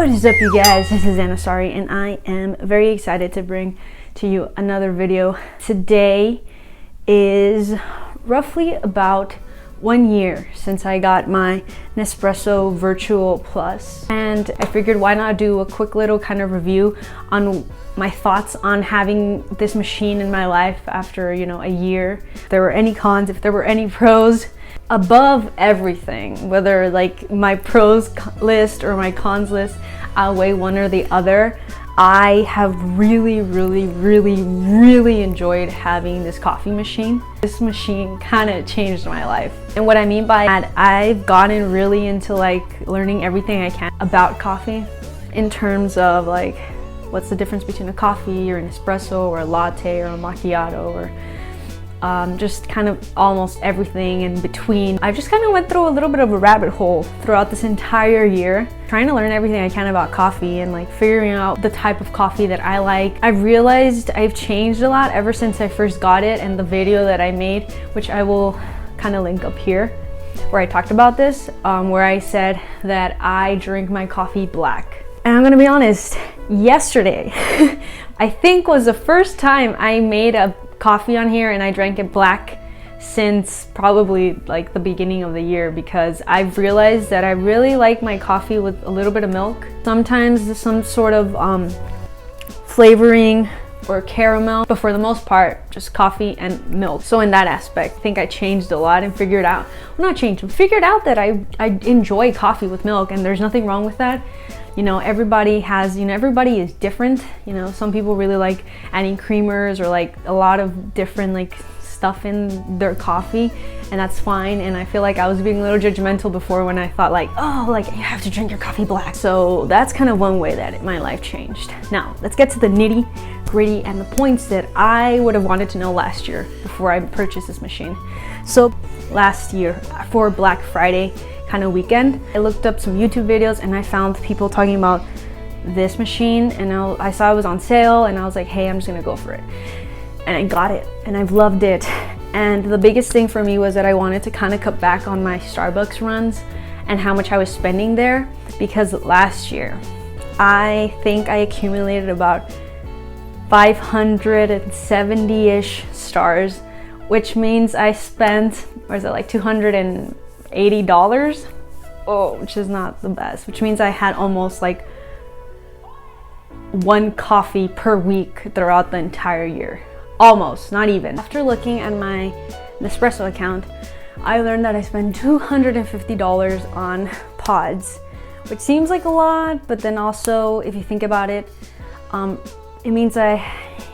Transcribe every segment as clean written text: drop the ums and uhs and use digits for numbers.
What is up, you guys? This is Anasari and I am very excited to bring to you another video. Today is roughly about 1 year since I got my Nespresso Virtual Plus, and I figured why not do a quick little kind of review on my thoughts on having this machine in my life after, a year. If there were any cons, if there were any pros. Above everything, whether like my pros list or my cons list outweigh one or the other, I have really enjoyed having this coffee machine. This machine kind of changed my life. And what I mean by that, I've gotten really into like learning everything I can about coffee in terms of like what's the difference between a coffee or an espresso or a latte or a macchiato or just kind of almost everything in between. I just kind of went through a little bit of a rabbit hole throughout this entire year, trying to learn everything I can about coffee and like figuring out the type of coffee that I like. I've realized I've changed a lot ever since I first got it, and the video that I made, which I will kind of link up here, where I talked about this, where I said that I drink my coffee black. And I'm gonna be honest, yesterday I think was the first time I made a coffee on here and I drank it black since probably like the beginning of the year, because I've realized that I really like my coffee with a little bit of milk. Sometimes there's some sort of flavoring or caramel, but for the most part just coffee and milk. So in that aspect I think I changed a lot and figured out, well, not changed, figured out that I enjoy coffee with milk, and there's nothing wrong with that. Everybody has, everybody is different. Some people really like adding creamers or like a lot of different like stuff in their coffee, and that's fine. And I feel like I was being a little judgmental before when I thought like, oh, like you have to drink your coffee black. So that's kind of one way that my life changed. Now let's get to the nitty gritty and the points that I would have wanted to know last year before I purchased this machine. So last year for Black Friday kind of weekend, I looked up some YouTube videos and I found people talking about this machine, and I saw it was on sale and I was like, hey, I'm just gonna go for it. And I got it and I've loved it. And the biggest thing for me was that I wanted to kind of cut back on my Starbucks runs and how much I was spending there, because last year I think I accumulated about 570-ish stars, which means I spent, or is it like $280? Oh, which is not the best, which means I had almost like one coffee per week throughout the entire year. Almost, not even. After looking at my Nespresso account, I learned that I spend $250 on pods, which seems like a lot, but then also if you think about it, it means I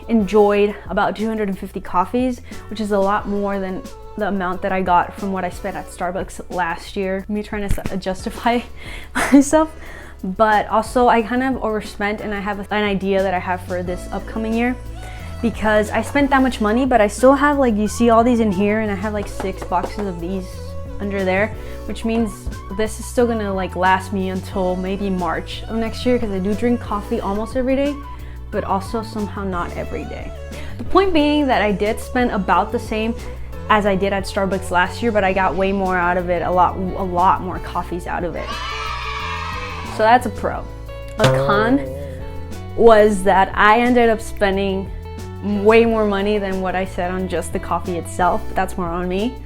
enjoyed about 250 coffees, which is a lot more than the amount that I got from what I spent at Starbucks last year. Me trying to justify myself, but also I kind of overspent, and I have an idea that I have for this upcoming year, because I spent that much money, but I still have, like, you see all these in here, and I have like 6 boxes of these under there, which means this is still gonna like last me until maybe March of next year, because I do drink coffee almost every day, but also somehow not every day. The point being that I did spend about the same as I did at Starbucks last year, but I got way more out of it, a lot more coffees out of it. So that's a pro. A con was that I ended up spending way more money than what I said on just the coffee itself, but that's more on me,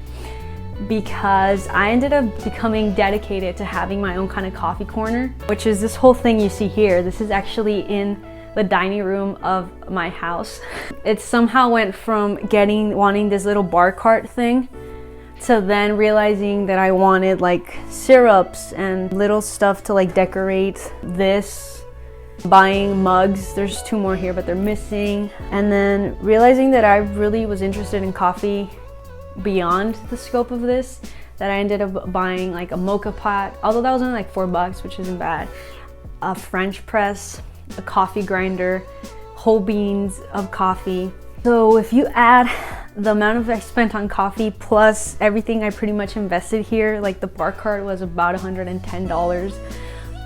because I ended up becoming dedicated to having my own kind of coffee corner, which is this whole thing you see here. This is actually in the dining room of my house. It somehow went from wanting this little bar cart thing to then realizing that I wanted like syrups and little stuff to like decorate this, buying mugs. There's 2 more here, but they're missing. And then realizing that I really was interested in coffee beyond the scope of this, that I ended up buying like a mocha pot, although that was only like $4, which isn't bad, a French press, a coffee grinder, whole beans of coffee. So if you add the amount of I spent on coffee plus everything I pretty much invested here, like the bar cart was about $110.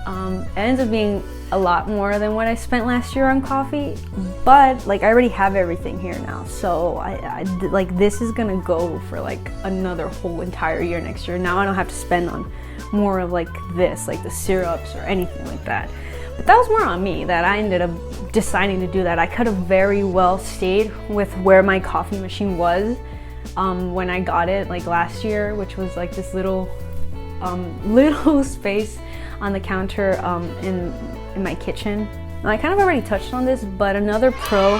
It ends up being a lot more than what I spent last year on coffee, but like I already have everything here now, so I like this is gonna go for like another whole entire year next year. Now I don't have to spend on more of like this, like the syrups or anything like that. But that was more on me, that I ended up deciding to do that. I could have very well stayed with where my coffee machine was when I got it like last year, which was like this little space on the counter in my kitchen. And I kind of already touched on this, but another pro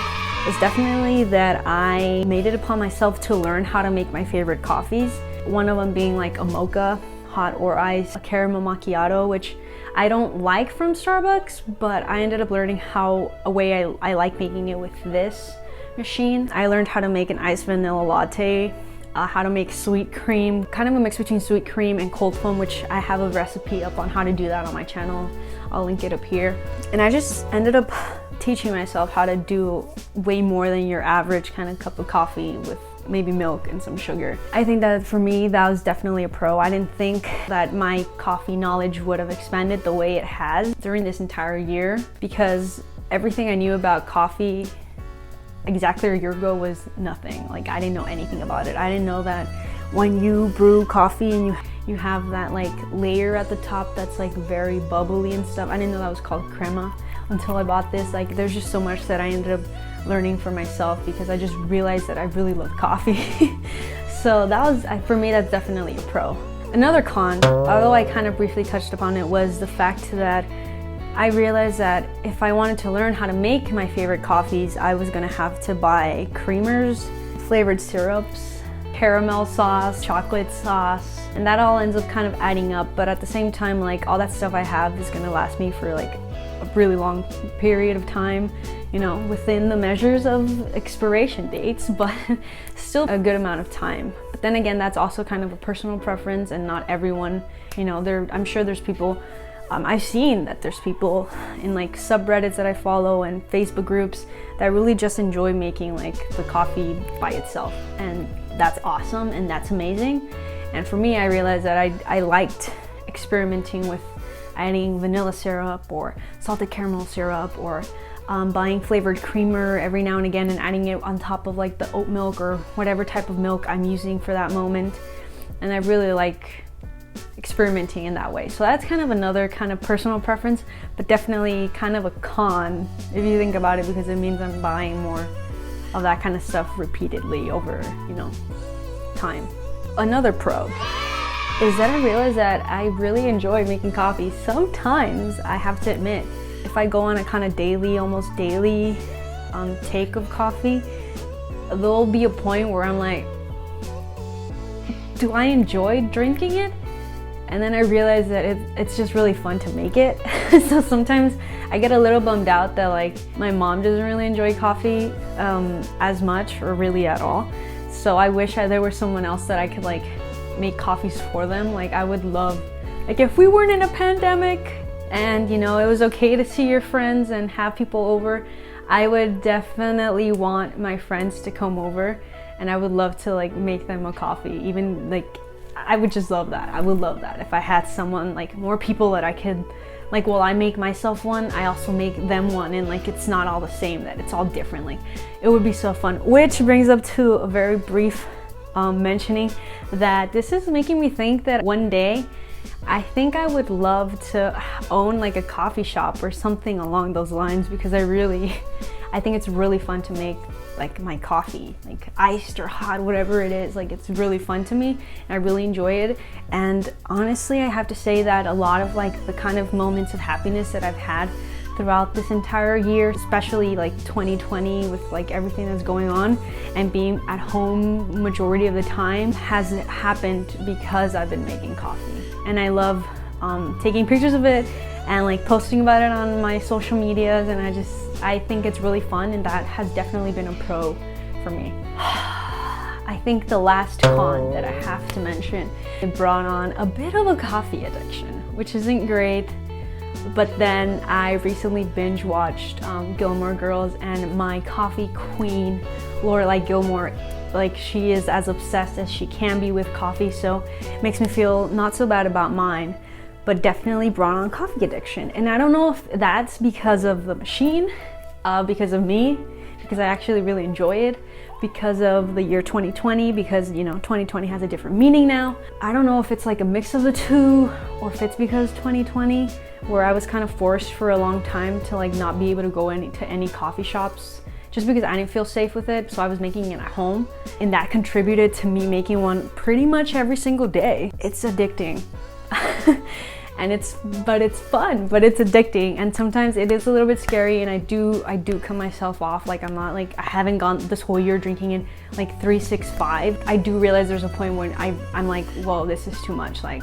is definitely that I made it upon myself to learn how to make my favorite coffees. One of them being like a mocha, hot or iced, a caramel macchiato, which I don't like from Starbucks, but I ended up learning a way I like making it with this machine. I learned how to make an iced vanilla latte, how to make sweet cream, kind of a mix between sweet cream and cold foam, which I have a recipe up on how to do that on my channel. I'll link it up here. And I just ended up teaching myself how to do way more than your average kind of cup of coffee with maybe milk and some sugar. I think that for me, that was definitely a pro. I didn't think that my coffee knowledge would have expanded the way it has during this entire year, because everything I knew about coffee exactly a year ago was nothing. Like, I didn't know anything about it. I didn't know that when you brew coffee and you have that like layer at the top that's like very bubbly and stuff. I didn't know that was called crema until I bought this. Like, there's just so much that I ended up learning for myself because I just realized that I really love coffee. So that was, for me, that's definitely a pro. Another con, although I kind of briefly touched upon it, was the fact that I realized that if I wanted to learn how to make my favorite coffees, I was gonna have to buy creamers, flavored syrups, caramel sauce, chocolate sauce, and that all ends up kind of adding up. But at the same time, like, all that stuff I have is gonna last me for like a really long period of time, you know, within the measures of expiration dates, but still a good amount of time. But then again, that's also kind of a personal preference, and not everyone, you know, I'm sure there's people, I've seen that there's people in like subreddits that I follow and Facebook groups that really just enjoy making like the coffee by itself, and that's awesome and that's amazing. And for me, I realized that I liked experimenting with adding vanilla syrup or salted caramel syrup, or buying flavored creamer every now and again and adding it on top of like the oat milk or whatever type of milk I'm using for that moment. And I really like experimenting in that way. So that's kind of another kind of personal preference, but definitely kind of a con if you think about it, because it means I'm buying more of that kind of stuff repeatedly over, you know, time. Another pro is that I realized that I really enjoy making coffee. Sometimes I have to admit, if I go on a kind of daily, almost daily take of coffee, there'll be a point where I'm like, do I enjoy drinking it? And then I realize that it's just really fun to make it. So sometimes I get a little bummed out that like my mom doesn't really enjoy coffee as much, or really at all. So I wish there was someone else that I could like make coffees for them. Like, I would love, like, if we weren't in a pandemic and, you know, it was okay to see your friends and have people over, I would definitely want my friends to come over, and I would love to like make them a coffee. Even like, I would just love that. I would love that if I had someone, like more people that I could, like, while I make myself one, I also make them one, and like it's not all the same, that it's all different. Like, it would be so fun. Which brings up to a very brief mentioning that this is making me think that one day I think I would love to own like a coffee shop or something along those lines, because I think it's really fun to make like my coffee, like iced or hot, whatever it is. Like, it's really fun to me and I really enjoy it. And honestly, I have to say that a lot of like the kind of moments of happiness that I've had throughout this entire year, especially like 2020 with like everything that's going on and being at home majority of the time, has happened because I've been making coffee. And I love taking pictures of it and like posting about it on my social medias, and I think it's really fun, and that has definitely been a pro for me. I think the last con that I have to mention, it brought on a bit of a coffee addiction, which isn't great. But then I recently binge watched Gilmore Girls, and my coffee queen, Lorelai Gilmore, like, she is as obsessed as she can be with coffee, so it makes me feel not so bad about mine, but definitely brought on coffee addiction. And I don't know if that's because of the machine, because of me, because I actually really enjoy it, because of the year 2020, because 2020 has a different meaning now. I don't know if it's like a mix of the two or if it's because 2020, where I was kind of forced for a long time to like not be able to go to any coffee shops just because I didn't feel safe with it. So I was making it at home, and that contributed to me making one pretty much every single day. It's addicting. And it's fun, but it's addicting, and sometimes it is a little bit scary, and I do cut myself off. Like I'm not like, I haven't gone this whole year drinking in like 365. I do realize there's a point when I'm like, whoa, this is too much. Like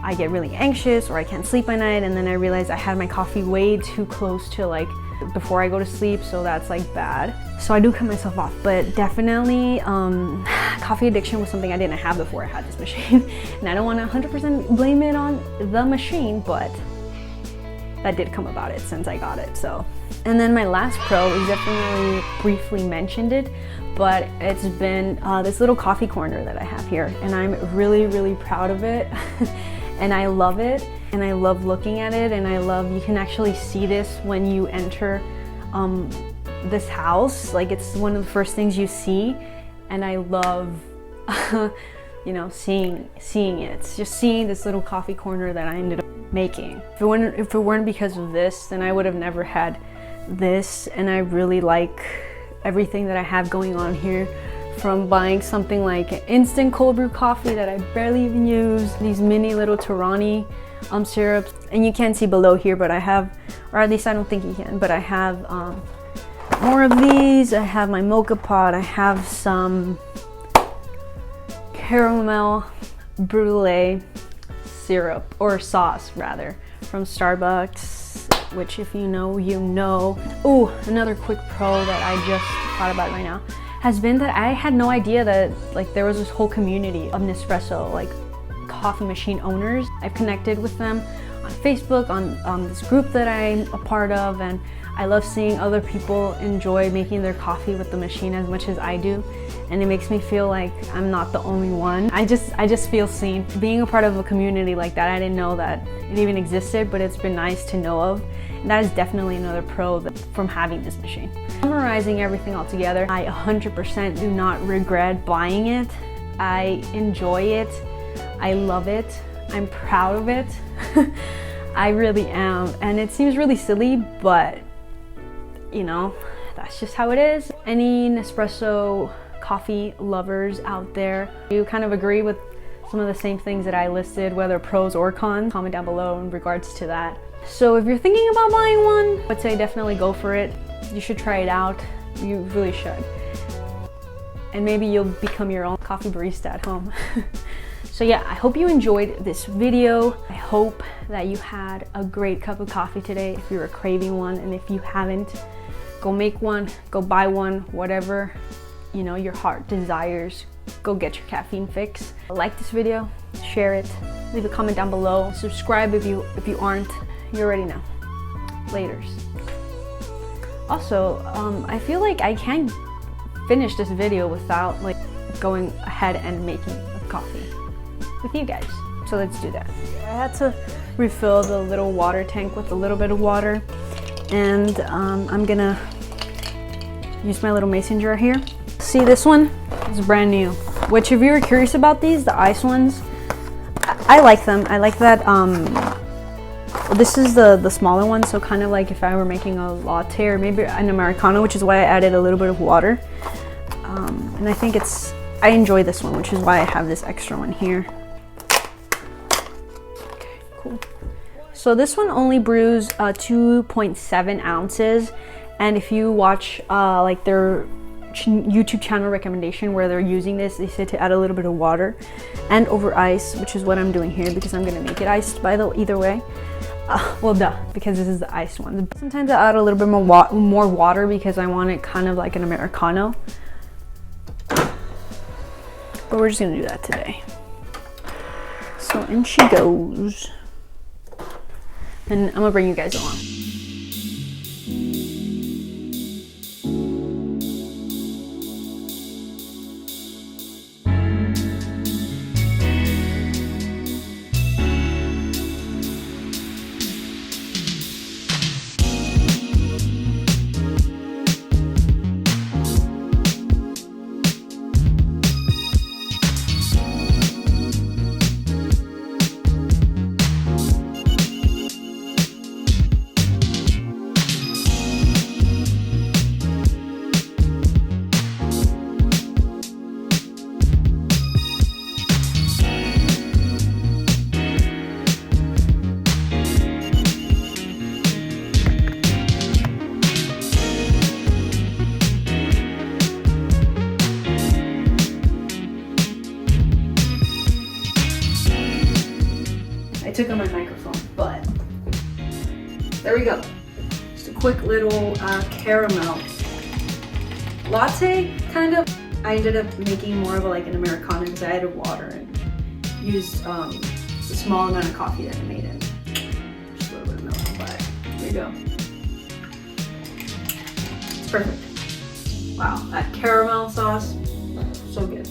I get really anxious or I can't sleep at night, and then I realize I had my coffee way too close to like before I go to sleep, so that's like bad. So I do cut myself off, but definitely coffee addiction was something I didn't have before I had this machine. And I don't want to 100% blame it on the machine, but that did come about it since I got it. So, and then my last pro is definitely briefly mentioned it, but it's been this little coffee corner that I have here, and I'm really proud of it. And I love it, and I love looking at it, and I love, you can actually see this when you enter this house. Like it's one of the first things you see, and I love seeing it. It's just seeing this little coffee corner that I ended up making. If it weren't because of this, then I would have never had this. And I really like everything that I have going on here, from buying something like an instant cold brew coffee that I barely even use, these mini little Torani syrups, and you can't see below here, but I have, or at least I don't think you can, but I have more of these. I have my mocha pot. I have some caramel brulee syrup, or sauce rather, from Starbucks, which if you know, you know. Oh, another quick pro that I just thought about right now has been that I had no idea that like there was this whole community of Nespresso like coffee machine owners. I've connected with them on Facebook, on this group that I'm a part of, and I love seeing other people enjoy making their coffee with the machine as much as I do, and it makes me feel like I'm not the only one. I just feel seen. Being a part of a community like that, I didn't know that it even existed, but it's been nice to know of. And that is definitely another pro from having this machine. Summarizing everything all together, I 100% do not regret buying it. I enjoy it. I love it. I'm proud of it. I really am. And it seems really silly, but that's just how it is. Any Nespresso coffee lovers out there, you kind of agree with some of the same things that I listed, whether pros or cons, comment down below in regards to that. So if you're thinking about buying one, I would say definitely go for it. You should try it out. You really should. And maybe you'll become your own coffee barista at home. So yeah, I hope you enjoyed this video. I hope that you had a great cup of coffee today if you're craving one, and if you haven't, go make one, go buy one, whatever your heart desires. Go get your caffeine fix. Like this video, share it, leave a comment down below, subscribe if you aren't. You already know. Laters. Also, I feel like I can't finish this video without like going ahead and making a coffee with you guys. So let's do that. I had to refill the little water tank with a little bit of water, and I'm gonna use my little mason jar here. See, this one is brand new, which if you're curious about these, the ice ones, I like them. I like that this is the smaller one, so kind of like if I were making a latte or maybe an Americano, which is why I added a little bit of water. And I think I enjoy this one, which is why I have this extra one here. Okay, cool. So this one only brews 2.7 ounces. And if you watch like their YouTube channel recommendation where they're using this, they said to add a little bit of water and over ice, which is what I'm doing here because I'm gonna make it iced either way. Well, duh, because this is the iced one. Sometimes I add a little bit more water because I want it kind of like an Americano. But we're just gonna do that today. So in she goes. And I'm gonna bring you guys along. took on my microphone, but there we go. Just a quick little caramel latte, kind of. I ended up making more of like an Americano because I added water and used a small amount of coffee that I made in. Just a little bit of milk, but there you go. It's perfect. Wow, that caramel sauce, so good.